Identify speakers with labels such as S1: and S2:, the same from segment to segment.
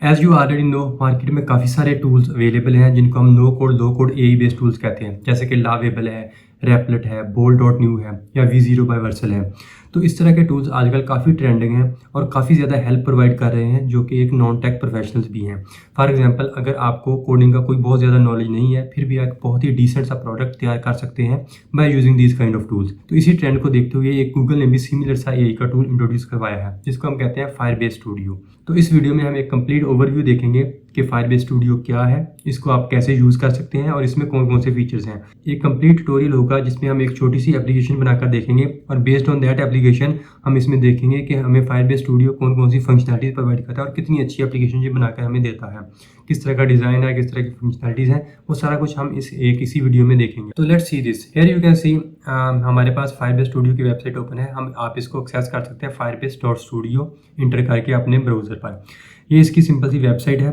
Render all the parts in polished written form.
S1: As you already know market में काफ़ी सारे टूल्स अवेलेबल हैं जिनको हम नो कोड लो कोड एआई बेस्ड टूल्स कहते हैं, जैसे कि लावेबल है, रैपलेट है, बोल्ड डॉट न्यू है या वी0 बाय वर्सल है। तो इस तरह के टूल्स आजकल काफ़ी ट्रेंडिंग हैं और काफ़ी ज़्यादा हेल्प प्रोवाइड कर रहे हैं, जो कि एक नॉन टेक प्रोफेशनल्स भी हैं। फॉर एग्जांपल, अगर आपको कोडिंग का कोई बहुत ज़्यादा नॉलेज नहीं है, फिर भी आप बहुत ही डिसेंट सा प्रोडक्ट तैयार कर सकते हैं by using these kind of tools. तो इसी ट्रेंड को देखते हुए एक गूगल ने भी सिमिलर सा एआई का टूल इंट्रोड्यूस करवाया है, जिसको हम कहते हैं फायरबेस स्टूडियो। तो इस वीडियो में हम एक कंप्लीट ओवरव्यू देखेंगे कि फायरबेस स्टूडियो क्या है, इसको आप कैसे यूज़ कर सकते हैं और इसमें कौन कौन से फीचर्स हैं। एक कंप्लीट ट्यूटोरियल होगा जिसमें हम एक छोटी सी एप्लीकेशन बनाकर देखेंगे और बेस्ड ऑन दैट एप्लीकेशन हम इसमें देखेंगे कि हमें फायरबेस स्टूडियो कौन कौन सी फंक्शनलिटीज़ प्रोवाइड करता है और कितनी अच्छी एप्लीकेशन ये बनाकर हमें देता है, किस तरह का डिज़ाइन है, किस तरह की फंक्शनलिटीज़ हैं, वो सारा कुछ हम इसी वीडियो में देखेंगे। तो let's see this. Here you can see हमारे पास फायरबेस स्टूडियो की वेबसाइट ओपन है। आप इसको एक्सेस कर सकते हैं firebase.studio इंटर करके अपने ब्राउज़र पर। ये इसकी सिंपल सी वेबसाइट है।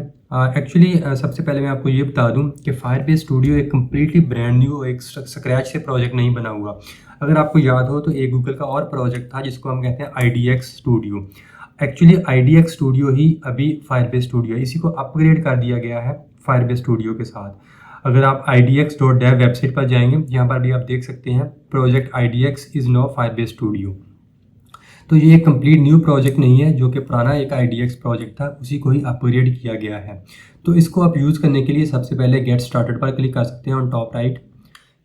S1: एक्चुअली सबसे पहले मैं आपको ये बता दूं कि फायरबेस स्टूडियो एक कम्प्लीटली ब्रांड न्यू एक स्क्रैच से प्रोजेक्ट नहीं बना हुआ। अगर आपको याद हो तो एक गूगल का और प्रोजेक्ट था जिसको हम कहते हैं IDX studio. Actually IDX studio ही अभी फायरबेस स्टूडियो है, इसी को अपग्रेड कर दिया गया है फायरबेस स्टूडियो के साथ। अगर आप idx.dev वेबसाइट पर जाएंगे, यहाँ पर भी आप देख सकते हैं project IDX is now Firebase studio. तो ये एक कंप्लीट न्यू प्रोजेक्ट नहीं है, जो कि पुराना एक IDX प्रोजेक्ट था उसी को ही अपग्रेड किया गया है। तो इसको आप यूज़ करने के लिए सबसे पहले गेट स्टार्टेड पर क्लिक कर सकते हैं ऑन टॉप राइट।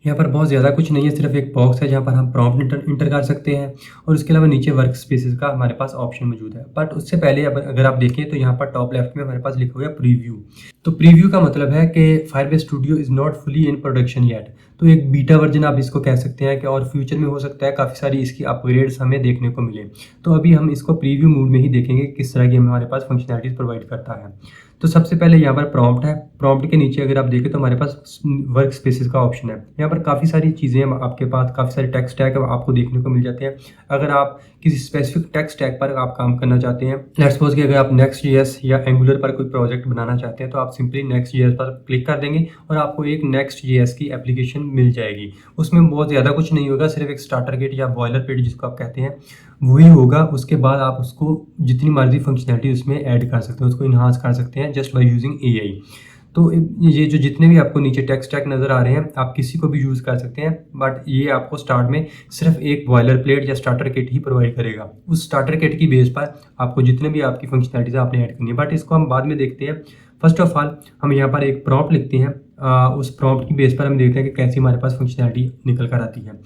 S1: यहाँ पर बहुत ज़्यादा कुछ नहीं है, सिर्फ एक बॉक्स है जहाँ पर हम प्रॉम्प्ट इंटर कर सकते हैं और उसके अलावा नीचे वर्क स्पेसेस का हमारे पास ऑप्शन मौजूद है। बट उससे पहले अगर आप देखें तो यहाँ पर टॉप लेफ्ट में हमारे पास लिखा हुआ है प्रीव्यू। तो प्रीव्यू का मतलब है कि Firebase studio is not fully in production yet. तो एक बीटा वर्जन आप इसको कह सकते हैं कि और फ्यूचर में हो सकता है काफ़ी सारी इसकी अपग्रेड्स हमें देखने को मिले। तो अभी हम इसको प्रीव्यू मोड में ही देखेंगे किस तरह की हमारे पास फंक्शनलिटीज़ प्रोवाइड करता है। तो सबसे पहले यहाँ पर प्रॉम्प्ट है। प्रॉम्प्ट के नीचे अगर आप देखें तो हमारे पास वर्क स्पेसेस का ऑप्शन है। यहाँ पर काफ़ी सारी चीज़ें आपके पास, काफ़ी सारे टेक्स्ट टैग आपको देखने को मिल जाते हैं। अगर आप किसी स्पेसिफिक टेक्स्ट टैग पर आप काम करना चाहते हैं, लेट्स सपोज कि अगर आप Next.js या एंगुलर पर कोई प्रोजेक्ट बनाना चाहते हैं, तो आप सिंपली Next.js पर क्लिक कर देंगे और आपको एक Next.js की एप्लीकेशन मिल जाएगी। उसमें बहुत ज़्यादा कुछ नहीं होगा, सिर्फ एक स्टार्टर किट या बॉयलर पेट जिसको आप कहते हैं वही होगा। उसके बाद आप उसको जितनी मर्जी फंक्शनलिटी उसमें ऐड कर सकते हैं, उसको इन्हांस कर सकते हैं जस्ट बाय यूजिंग AI। तो ये जो जितने भी आपको नीचे टेक्स्ट टैग नज़र आ रहे हैं, आप किसी को भी यूज़ कर सकते हैं, बट ये आपको स्टार्ट में सिर्फ एक बॉयलर प्लेट या स्टार्टर किट ही प्रोवाइड करेगा। उस स्टार्टर किट की बेस पर आपको जितने भी आपकी फंक्शनलिटीज़ आपने ऐड करनी है, बट इसको हम बाद में देखते हैं। फर्स्ट ऑफ ऑल हम यहाँ पर एक प्रॉम्प्ट लिखते हैं। उस प्रॉम्प्ट की बेस पर हम देखते हैं कि कैसी हमारे पास फंक्शनलिटी निकल कर आती है।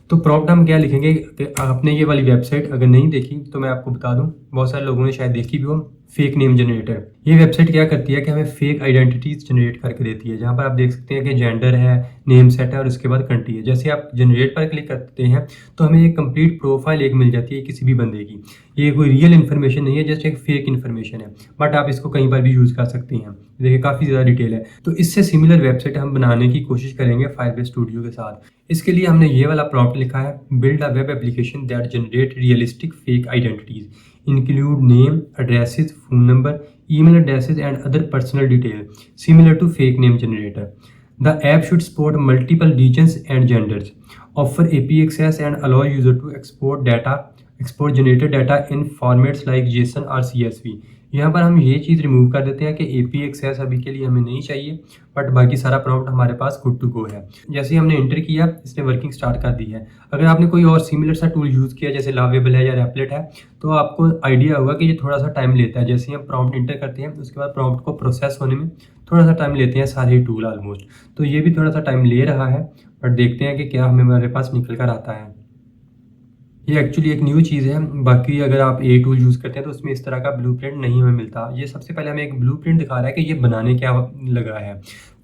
S1: तो प्रॉम्प्ट हम क्या लिखेंगे कि आपने ये वाली वेबसाइट अगर नहीं देखी तो मैं आपको बता दूं, बहुत सारे लोगों ने शायद देखी भी हो, फेक नेम जनरेटर। ये वेबसाइट क्या करती है कि हमें फेक आइडेंटिटीज जनरेट करके देती है, जहाँ पर आप देख सकते हैं कि जेंडर है, नेम सेट है और उसके बाद कंट्री है। जैसे आप जनरेट पर क्लिक करते हैं तो हमें एक कंप्लीट प्रोफाइल एक मिल जाती है किसी भी बंदे की। ये कोई रियल इन्फॉर्मेशन नहीं है, जस्ट एक फेक इन्फॉर्मेशन है, बट आप इसको कहीं पर भी यूज़ कर सकते हैं। देखिए काफ़ी ज़्यादा डिटेल है। तो इससे सिमिलर वेबसाइट हम बनाने की कोशिश करेंगे फायरबेस स्टूडियो के साथ। इसके लिए हमने ये वाला प्रॉम्प्ट लिखा है, build a web application that generate realistic fake identities include name, addresses, phone number, email addresses and other personal details similar to fake name generator. The app should support multiple regions and genders, offer API access and allow user to export generated data in formats like JSON or CSV। यहाँ पर हम ये चीज़ remove कर देते हैं कि API access अभी के लिए हमें नहीं चाहिए, बट बाकी सारा प्रॉम्प्ट हमारे पास गुड टू गो है। जैसे ही हमने एंटर किया, इसने वर्किंग स्टार्ट कर दी है। अगर आपने कोई और सिमिलर सा टूल यूज़ किया जैसे लावेबल है या रैपलेट है, तो आपको आइडिया होगा कि ये थोड़ा सा टाइम लेता है। जैसे ही हम प्रॉम्प्ट इंटर करते हैं उसके बाद प्रॉम्प्ट को प्रोसेस होने में थोड़ा सा टाइम लेते हैं सारे टूल ऑलमोस्ट। तो ये भी थोड़ा सा टाइम ले रहा है, बट देखते हैं कि क्या हमारे पास निकल कर आता है। ये एक्चुअली एक न्यू चीज़ है। बाकी अगर आप ए टूल यूज़ करते हैं तो उसमें इस तरह का ब्लूप्रिंट नहीं हमें मिलता। ये सबसे पहले हमें एक ब्लूप्रिंट दिखा रहा है कि ये बनाने क्या लगा है।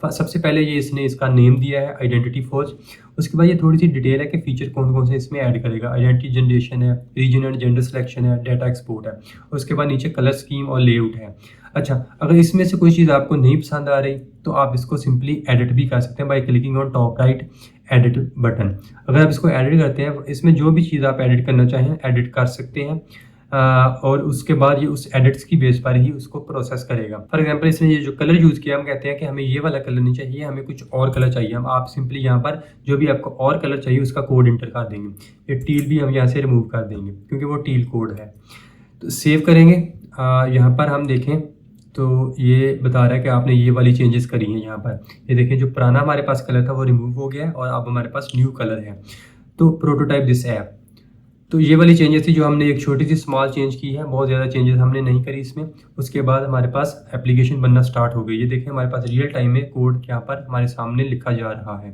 S1: सबसे पहले ये इसने इसका नेम दिया है आइडेंटिटी फोर्ज। उसके बाद ये थोड़ी सी डिटेल है कि फीचर कौन कौन से इसमें ऐड करेगा। आइडेंटिटी जनरेशन है, रीजन एंड जेंडर सिलेक्शन है, डाटा एक्सपोर्ट है। उसके बाद नीचे कलर स्कीम और लेआउट है। अच्छा, अगर इसमें से कोई चीज़ आपको नहीं पसंद आ रही तो आप इसको सिंपली एडिट भी कर सकते हैं by clicking on top right edit button. अगर आप इसको एडिट करते हैं, इसमें जो भी चीज़ आप एडिट करना चाहें एडिट कर सकते हैं। और उसके बाद ये उस एडिट्स की बेस पर ही उसको प्रोसेस करेगा। फॉर एग्जांपल इसने ये जो कलर यूज़ किया, हम कहते हैं कि हमें ये वाला कलर नहीं चाहिए, हमें कुछ और कलर चाहिए। हम आप सिंपली यहाँ पर जो भी आपको और कलर चाहिए उसका कोड इंटर कर देंगे। ये टील भी हम यहाँ से रिमूव कर देंगे क्योंकि वो टील कोड है। तो सेव करेंगे। यहाँ पर हम देखें तो ये बता रहा है कि आपने ये वाली चेंजेस करी हैं यहाँ पर। ये देखें, जो पुराना हमारे पास कलर था वो रिमूव हो गया है और अब हमारे पास न्यू कलर है। तो प्रोटोटाइप दिस ऐप, तो ये वाली चेंजेस थी जो हमने एक छोटी सी स्मॉल चेंज की है, बहुत ज़्यादा चेंजेस हमने नहीं करी इसमें। उसके बाद हमारे पास एप्लीकेशन बनना स्टार्ट हो गई। ये देखें, हमारे पास रियल टाइम में कोड यहाँ पर हमारे सामने लिखा जा रहा है।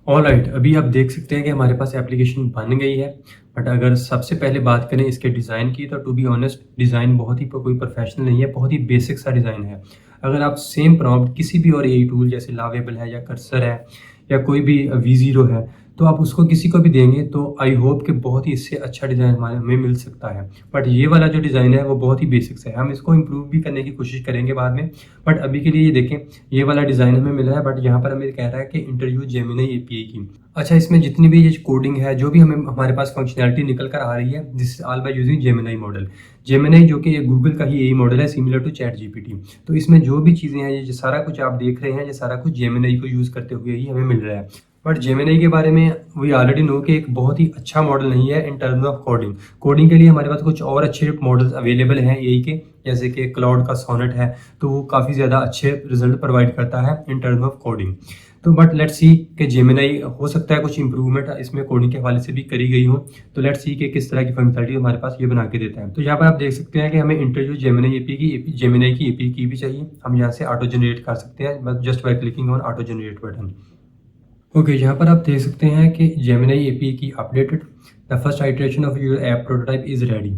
S1: ऑलराइट, अभी आप देख सकते हैं कि हमारे पास एप्लीकेशन बन गई है। बट अगर सबसे पहले बात करें इसके डिज़ाइन की, तो टू बी ऑनेस्ट डिज़ाइन बहुत ही कोई प्रोफेशनल नहीं है, बहुत ही बेसिक सा डिज़ाइन है। अगर आप सेम प्रॉम्प्ट किसी भी और एआई टूल जैसे लावेबल है या कर्सर है या कोई भी V0 है, तो आप उसको किसी को भी देंगे तो आई होप कि बहुत ही इससे अच्छा डिज़ाइन हमें मिल सकता है। बट ये वाला जो डिज़ाइन है वो बहुत ही बेसिक्स है, हम इसको इम्प्रूव भी करने की कोशिश करेंगे बाद में। बट अभी के लिए ये देखें, ये वाला डिज़ाइन हमें मिला है। बट यहाँ पर हमें कह रहा है कि इंटरव्यू जेमिनी API की। अच्छा, इसमें जितनी भी ये कोडिंग है, जो भी हमारे पास फंक्शनैलिटी निकल कर आ रही है, this all by using Gemini model. Gemini जो कि गूगल का ही AI मॉडल है, सिमिलर टू ChatGPT। तो इसमें जो भी चीज़ें हैं, ये सारा कुछ आप देख रहे हैं, ये सारा कुछ जेमिनी को यूज़ करते हुए ही हमें मिल रहा है। बट जेमिनी के बारे में वी ऑलरेडी नो कि एक बहुत ही अच्छा मॉडल नहीं है इन टर्म्स ऑफ कोडिंग के लिए हमारे पास कुछ और अच्छे मॉडल्स अवेलेबल हैं AI के, जैसे कि क्लाउड का सोनेट है, तो वो काफ़ी ज़्यादा अच्छे रिजल्ट प्रोवाइड करता है इन टर्म्स ऑफ कोडिंग। तो बट लेट्स सी कि जेमिनी हो सकता है कुछ इंप्रूवमेंट इसमें कोडिंग के हवाले से भी करी गई हो। तो लेट्स सी कि किस तरह की फंक्शनलिटी हमारे पास ये बना के देता है। तो यहाँ पर आप देख सकते हैं कि हमें इंटरव्यू जेमिनी API की भी चाहिए। हम यहाँ से ऑटो जनरेट कर सकते हैं बस just by clicking on auto generate button. Okay, यहाँ पर आप देख सकते हैं कि जेमिनी API की updated, the first iteration of your app prototype is ready,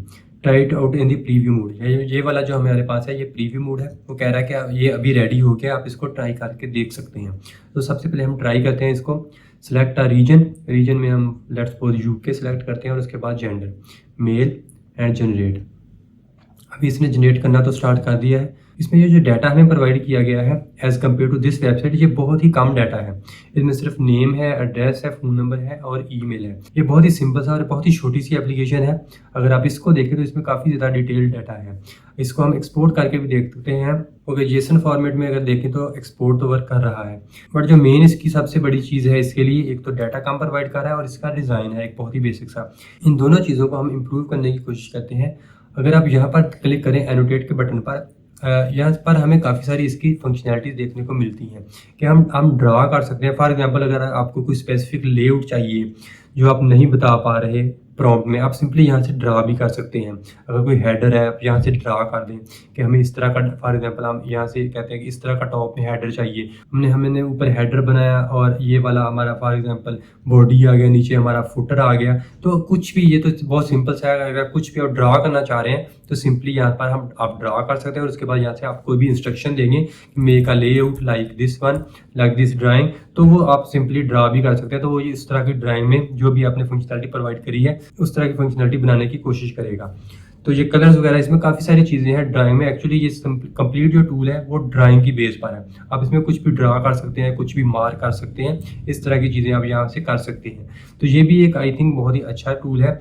S1: try it out in the preview mode. ये वाला जो हमारे पास है ये प्रीव्यू मोड है। वो कह रहा है कि ये अभी रेडी हो गया, आप इसको ट्राई करके देख सकते हैं। तो सबसे पहले हम ट्राई करते हैं इसको। सिलेक्ट अ रीजन में हम लेट्स सपोज UK सेलेक्ट करते हैं और उसके बाद जेंडर मेल एंड जनरेट। अभी इसने जनरेट करना तो स्टार्ट कर दिया है। इसमें ये जो डाटा हमें प्रोवाइड किया गया है as compare to this website, ये बहुत ही कम डाटा है। इसमें सिर्फ नेम है, एड्रेस है, फ़ोन नंबर है और ईमेल है। ये बहुत ही सिंपल सा और बहुत ही छोटी सी एप्लीकेशन है। अगर आप इसको देखें तो इसमें काफ़ी ज़्यादा डिटेल्ड डाटा है। इसको हम एक्सपोर्ट करके भी देख सकते हैं। ओके, जेसन फॉर्मेट में अगर देखें तो एक्सपोर्ट तो वर्क कर रहा है। बट जो मेन इसकी सबसे बड़ी चीज़ है इसके लिए, एक तो डाटा कम प्रोवाइड कर रहा है और इसका डिज़ाइन है एक बहुत ही बेसिक सा। इन दोनों चीज़ों को हम इम्प्रूव करने की कोशिश करते हैं। अगर आप यहाँ पर क्लिक करें एनोटेट के बटन पर, यहाँ पर हमें काफ़ी सारी इसकी फंक्शनैलिटीज़ देखने को मिलती हैं कि हम ड्रा कर सकते हैं। फॉर एग्जांपल, अगर आपको कोई स्पेसिफिक लेआउट चाहिए जो आप नहीं बता पा रहे प्रॉम्प्ट में, आप सिंपली यहाँ से ड्रा भी कर सकते हैं। अगर कोई हेडर है, आप यहाँ से ड्रा कर दें कि हमें इस तरह का, फॉर एग्जांपल हम यहाँ से कहते हैं कि इस तरह का टॉप में हेडर चाहिए। हमने ऊपर हेडर बनाया और ये वाला हमारा फॉर एग्जांपल बॉडी आ गया, नीचे हमारा फुटर आ गया। तो कुछ भी, ये तो बहुत सिंपल सा है। अगर कुछ भी आप ड्रा करना चाह रहे हैं तो सिंपली यहाँ पर आप ड्रा कर सकते हैं और उसके बाद यहाँ से आप कोई भी इंस्ट्रक्शन देंगे, make a layout like this one, like this drawing, तो वो आप सिंपली ड्रा भी कर सकते हैं। तो वो इस तरह की ड्राइंग में जो भी आपने फंक्शनलिटी प्रोवाइड करी है उस तरह की फंक्शनलिटी बनाने की कोशिश करेगा। तो ये कलर्स वगैरह, इसमें काफ़ी सारी चीज़ें हैं ड्राइंग में। एक्चुअली ये कंप्लीट जो टूल है वो ड्राइंग की बेस पर है। आप इसमें कुछ भी ड्रा कर सकते हैं, कुछ भी मार्क कर सकते हैं, इस तरह की चीज़ें आप यहाँ से कर सकते हैं। तो ये भी एक आई थिंक बहुत ही अच्छा टूल है।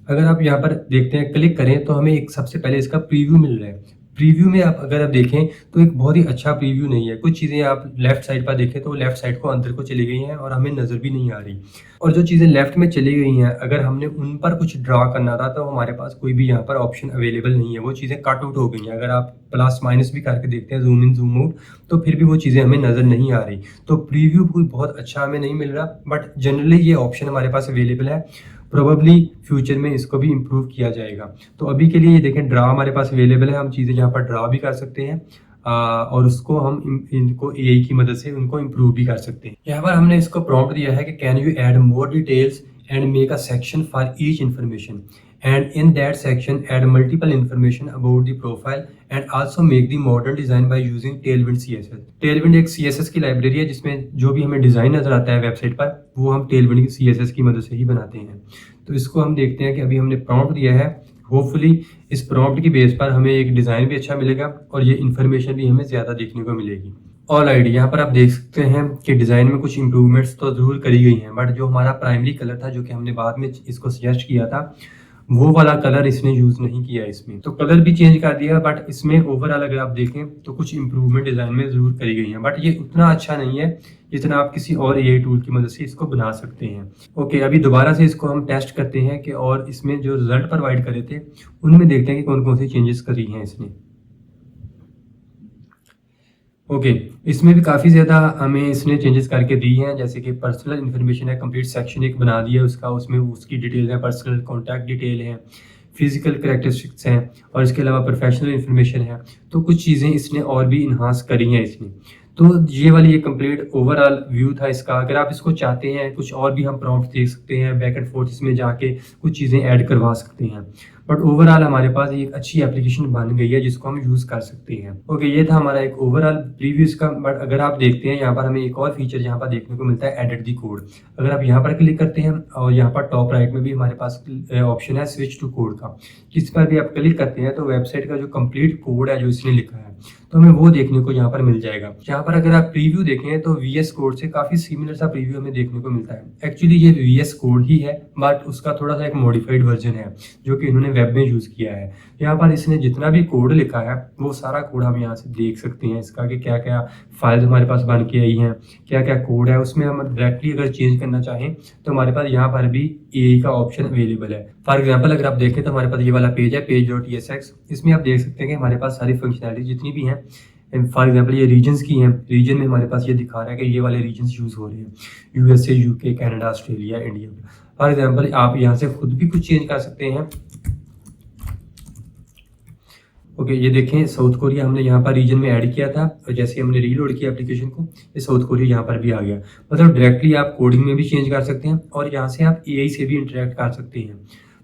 S1: अगर आप यहाँ पर देखते हैं, क्लिक करें, तो हमें एक सबसे पहले इसका प्रीव्यू मिल रहा है। प्रीव्यू में अगर आप देखें तो एक बहुत ही अच्छा प्रीव्यू नहीं है। कुछ चीज़ें आप लेफ्ट साइड पर देखें तो लेफ्ट साइड को अंदर को चली गई हैं और हमें नज़र भी नहीं आ रही। और जो चीज़ें लेफ्ट में चली गई हैं, अगर हमने उन पर कुछ ड्रा करना था तो हमारे पास कोई भी यहाँ पर ऑप्शन अवेलेबल नहीं है। वो चीज़ें कट आउट हो गई हैं। अगर आप प्लस माइनस भी करके देखते हैं, जूम इन जूम आउट, तो फिर भी वो चीज़ें हमें नज़र नहीं आ रही। तो प्रीव्यू कोई बहुत अच्छा हमें नहीं मिल रहा। बट जनरली ये ऑप्शन हमारे पास अवेलेबल है। प्रोबेबली फ्यूचर में इसको भी इम्प्रूव किया जाएगा। तो अभी के लिए ये देखें, ड्रा हमारे पास अवेलेबल है। हम चीज़ें यहाँ पर ड्रा भी कर सकते हैं और उसको हम इनको AI की मदद से उनको इम्प्रूव भी कर सकते हैं। यहाँ पर हमने इसको प्रॉम्प्ट दिया है कि can you add more details and make a section for each information and in that section add multiple information about the profile and also make the modern design by using Tailwind CSS। Tailwind एक CSS की library है जिसमें जो भी हमें design नज़र आता है वेबसाइट पर, वो हम Tailwind की CSS की मदद से ही बनाते हैं। तो इसको हम देखते हैं कि अभी हमने प्रॉम्प्ट दिया है। होपफुली इस प्रॉम्प्ट की बेस पर हमें एक डिज़ाइन भी अच्छा मिलेगा और ये इन्फॉर्मेशन भी हमें ज़्यादा देखने को मिलेगी। ऑलराइट, यहाँ पर आप देख सकते हैं कि डिज़ाइन में कुछ इंप्रूवमेंट्स तो ज़रूर करी गई हैं। बट जो हमारा प्राइमरी कलर था, जो कि हमने बाद में इसको सजेस्ट किया था, वो वाला कलर इसने यूज़ नहीं किया इसमें। तो कलर भी चेंज कर दिया। बट इसमें ओवरऑल अगर आप देखें तो कुछ इंप्रूवमेंट डिज़ाइन में ज़रूर करी गई हैं। बट ये उतना अच्छा नहीं है जितना आप किसी और AI टूल की मदद से इसको बना सकते हैं। ओके, अभी दोबारा से इसको हम टेस्ट करते हैं कि और इसमें जो रिज़ल्ट प्रोवाइड करे थे उनमें देखते हैं कि कौन कौन सी चेंजेस करी हैं इसने। ओके, इसमें भी काफ़ी ज़्यादा हमें इसने चेंजेस करके दी हैं, जैसे कि पर्सनल इन्फॉर्मेशन है, कंप्लीट सेक्शन एक बना दिया है उसका, उसमें उसकी डिटेल है, पर्सनल कॉन्टैक्ट डिटेल है, फिजिकल करैक्टरिस्टिक्स हैं और इसके अलावा प्रोफेशनल इन्फॉर्मेशन है। तो कुछ चीज़ें इसने और भी इन्हांस करी हैं इसने। तो ये वाली ये कंप्लीट ओवरऑल व्यू था इसका। अगर आप इसको चाहते हैं कुछ और भी हम प्रॉम्प्ट दे सकते हैं, बैक एंड फोर्थ इसमें जाके कुछ चीज़ें ऐड करवा सकते हैं। बट ओवरऑल हमारे पास एक अच्छी एप्लीकेशन बन गई है जिसको हम यूज़ कर सकते हैं। ओके, ये था हमारा एक ओवरऑल प्रीव्यू इसका। बट अगर आप देखते हैं यहाँ पर हमें एक और फीचर यहाँ पर देखने को मिलता है, एडिट द कोड। अगर आप यहाँ पर क्लिक करते हैं और यहाँ पर टॉप राइट में भी हमारे पास ऑप्शन है स्विच टू कोड का। किस पर भी आप क्लिक करते हैं तो वेबसाइट का जो कंप्लीट कोड है जो इसने लिखा है तो हमें वो देखने को यहाँ पर मिल जाएगा। यहाँ पर अगर आप प्रीव्यू देखें तो VS कोड से काफ़ी सिमिलर सा प्रीव्यू हमें देखने को मिलता है। एक्चुअली ये VS कोड ही है बट उसका थोड़ा सा एक मॉडिफाइड वर्जन है जो कि इन्होंने वेब में यूज़ किया है। यहाँ पर इसने जितना भी कोड लिखा है वो सारा कोड हम यहाँ से देख सकते हैं इसका, कि क्या क्या फाइल्स हमारे पास बन के आई हैं, क्या क्या कोड है। उसमें हम डायरेक्टली अगर चेंज करना चाहें तो हमारे पास यहाँ पर भी AI का ऑप्शन अवेलेबल है। फॉर एग्जाम्पल अगर आप देखें तो हमारे पास ये वाला पेज है page.tsx। इसमें आप देख सकते हैं कि हमारे पास सारी फंक्शनैलिटी जितनी भी हैं, फॉर एग्जाम्पल ये रीजन्स की हैं। रीजन में हमारे पास ये दिखा रहा है कि ये वाले रीजन्स यूज़ हो रहे हैं, USA, UK, Canada, Australia, India. For example आप यहाँ से खुद भी कुछ चेंज कर सकते हैं। ओके, ये देखें साउथ कोरिया हमने यहाँ पर रीजन में ऐड किया था और जैसे हमने रीलोड किया एप्लीकेशन को ये साउथ कोरिया यहाँ पर भी आ गया। मतलब डायरेक्टली आप कोडिंग में भी चेंज कर सकते हैं और यहाँ से आप AI से भी इंटरेक्ट कर सकते हैं।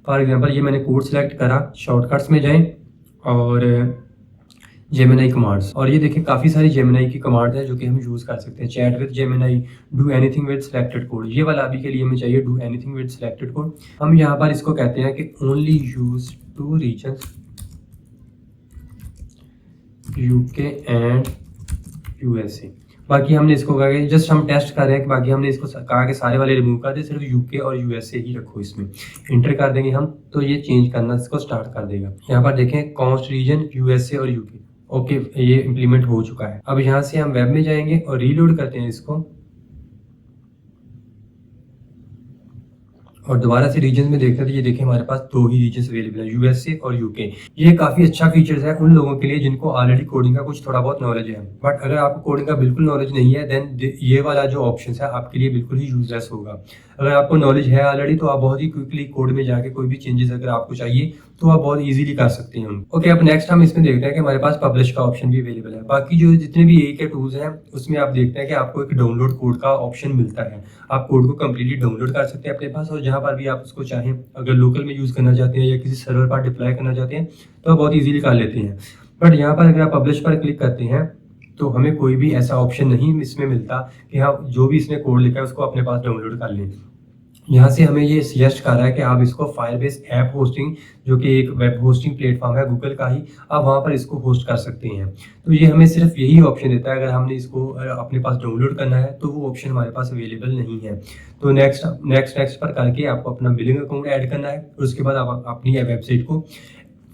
S1: फॉर एग्जांपल ये मैंने कोड सेलेक्ट करा, शॉर्टकट्स में जाएं और जेमिनाई कमांड्स, और ये देखें काफ़ी सारी जेमिनाई की कमांड्स हैं जो कि हम यूज़ कर सकते हैं। Chat with Gemini, do anything with selected code, ये वाला अभी के लिए हमें चाहिए do anything with selected code. हम यहाँ पर इसको कहते हैं कि only use two reasons UK and USA। बाकी हमने इसको कहा कि जस्ट हम टेस्ट कर रहे हैं कि बाकी हमने इसको कहा कि सारे वाले रिमूव कर दे, सिर्फ UK और USA ही रखो। इसमें इंटर कर देंगे हम तो ये चेंज करना इसको स्टार्ट कर देगा। यहाँ पर देखें कॉन्स्ट रीजन USA और UK। ओके, ये इम्प्लीमेंट हो चुका है। अब यहाँ से हम वेब में जाएंगे और रीलोड करते हैं इसको और दोबारा से रीजन में देखते हैं तो ये देखें हमारे पास दो ही रीजन अवेलेबल है, USA और UK। ये काफ़ी अच्छा फीचर्स है उन लोगों के लिए जिनको ऑलरेडी कोडिंग का कुछ थोड़ा बहुत नॉलेज है। बट अगर आपको कोडिंग का बिल्कुल नॉलेज नहीं है देन ये वाला जो ऑप्शन है आपके लिए बिल्कुल ही यूजलेस होगा। अगर आपको नॉलेज है ऑलरेडी तो आप बहुत ही क्विकली कोड में जाके कोई भी चेंजेस अगर आपको चाहिए तो आप बहुत इजीली कर सकते हैं। ओके, अब नेक्स्ट हम इसमें देखते हैं कि हमारे पास पब्लिश का ऑप्शन भी अवेलेबल है। बाकी जो जितने भी AI के टूल्स हैं उसमें आप देखते हैं कि आपको एक डाउनलोड कोड का ऑप्शन मिलता है। आप कोड को कम्प्लीटली डाउनलोड कर सकते हैं अपने पास और जहाँ पर भी आप उसको चाहें, अगर लोकल में यूज़ करना चाहते हैं या किसी सर्वर पर डिप्लॉय करना चाहते हैं तो आप बहुत ईजिली कर लेते हैं। बट यहाँ पर अगर आप पब्लिश पर क्लिक करते हैं तो हमें कोई भी ऐसा ऑप्शन नहीं इसमें मिलता कि हाँ जो भी इसने कोड लिखा है उसको अपने पास डाउनलोड कर लें। यहाँ से हमें ये सजेस्ट कर रहा है कि आप इसको फायरबेस ऐप होस्टिंग, जो कि एक वेब होस्टिंग प्लेटफॉर्म है गूगल का ही, आप वहाँ पर इसको होस्ट कर सकते हैं। तो ये हमें सिर्फ यही ऑप्शन देता है। अगर हमने इसको अपने पास डाउनलोड करना है तो वो ऑप्शन हमारे पास अवेलेबल नहीं है। तो नेक्स्ट पर करके आपको अपना बिलिंग अकाउंट ऐड करना है और उसके बाद आप अपनी वेबसाइट को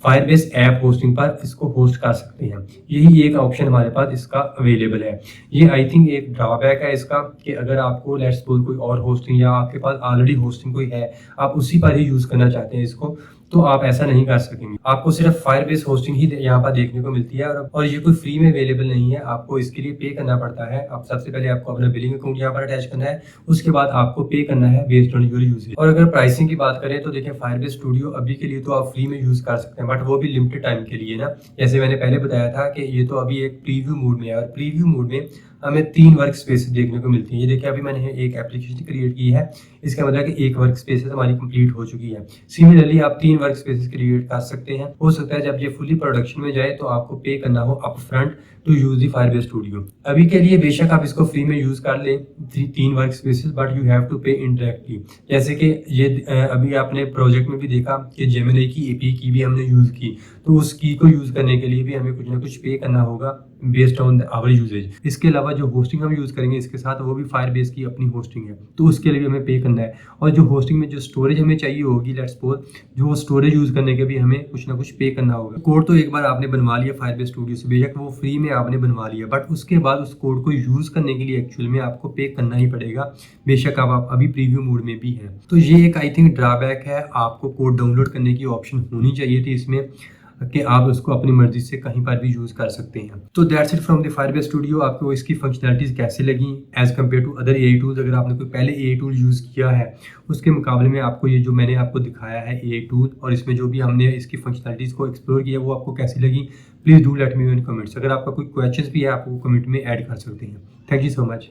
S1: फायरबेस ऐप होस्टिंग पर इसको होस्ट कर सकते हैं। यही एक ऑप्शन हमारे पास इसका अवेलेबल है। ये आई थिंक एक ड्रॉबैक है इसका कि अगर आपको लेट्स सपोज कोई और होस्टिंग या आपके पास ऑलरेडी होस्टिंग कोई है, आप उसी पर ही यूज़ करना चाहते हैं इसको, तो आप ऐसा नहीं कर सकेंगे। आपको सिर्फ फायरबेस होस्टिंग ही यहाँ पर देखने को मिलती है और ये कोई फ्री में अवेलेबल नहीं है, आपको इसके लिए पे करना पड़ता है। आप सबसे पहले आपको अपना बिलिंग अकाउंट यहाँ पर अटैच करना है, उसके बाद आपको पे करना है बेस्ड ऑन योर यूजेज। और अगर प्राइसिंग की बात करें तो देखिए फायरबेस स्टूडियो अभी के लिए तो आप फ्री में यूज़ कर सकते हैं, बट वो भी लिमिटेड टाइम के लिए ना। जैसे मैंने पहले बताया था कि ये तो अभी एक प्रीव्यू मोड में है और प्रीव्यू मोड में हमें 3 वर्क स्पेसेस देखने को मिलती है। ये देखिए अभी मैंने एक एप्लीकेशन क्रिएट की है, इसका मतलब कि एक वर्क स्पेसेस हमारी कंप्लीट हो चुकी है। सिमिलरली आप 3 वर्क स्पेसेस क्रिएट कर सकते हैं। हो सकता है जब ये फुली प्रोडक्शन में जाए तो आपको पे करना हो up front to use the Firebase Studio. अभी के लिए बेशक आप इसको फ्री में यूज कर लें 3 workspaces, but you have to pay indirectly. जैसे कि ये अभी आपने प्रोजेक्ट में भी देखा कि जेमिनी की API की भी हमने यूज की, तो उस की को यूज करने के लिए भी हमें कुछ ना कुछ पे करना होगा बेस्ड ऑन आवर यूजेज। इसके अलावा जो होस्टिंग हम यूज करेंगे इसके साथ वो भी फायरबेस की अपनी होस्टिंग है, तो उसके लिए भी हमें पे करना है। और जो होस्टिंग में जो स्टोरेज हमें चाहिए होगी लेट्स सपोज, जो स्टोरेज यूज करने के भी हमें कुछ ना कुछ पे करना होगा। कोड तो एक बार आपने बनवा लिया फायरबेस स्टूडियो से, बेशक वो फ्री में आपने बनवा लिया, बट उसके बाद उस कोड को यूज करने के लिए एक्चुअल में आपको पे करना ही पड़ेगा, बेशक आप अभी प्रीव्यू मोड में भी हैं। तो ये एक आई थिंक ड्रॉबैक है। आपको कोड डाउनलोड करने की ऑप्शन होनी चाहिए थी इसमें। कि आप उसको अपनी मर्जी से कहीं पर भी यूज़ कर सकते हैं। तो that's it from the Firebase Studio. आपको इसकी फंक्शनैलिटीज़ कैसी लगी as compare to other AI tools? अगर आपने कोई पहले एआई टूल यूज़ किया है उसके मुकाबले में आपको ये जो मैंने आपको दिखाया है एआई टूल और इसमें जो भी हमने इसकी फंक्शनैलिटीज़ को एक्सप्लोर किया वो आपको कैसी लगी? Please do let me know in comments. अगर आपका कोई क्वेश्चंस भी है आप वो कमेंट में ऐड कर सकते हैं। Thank you so much.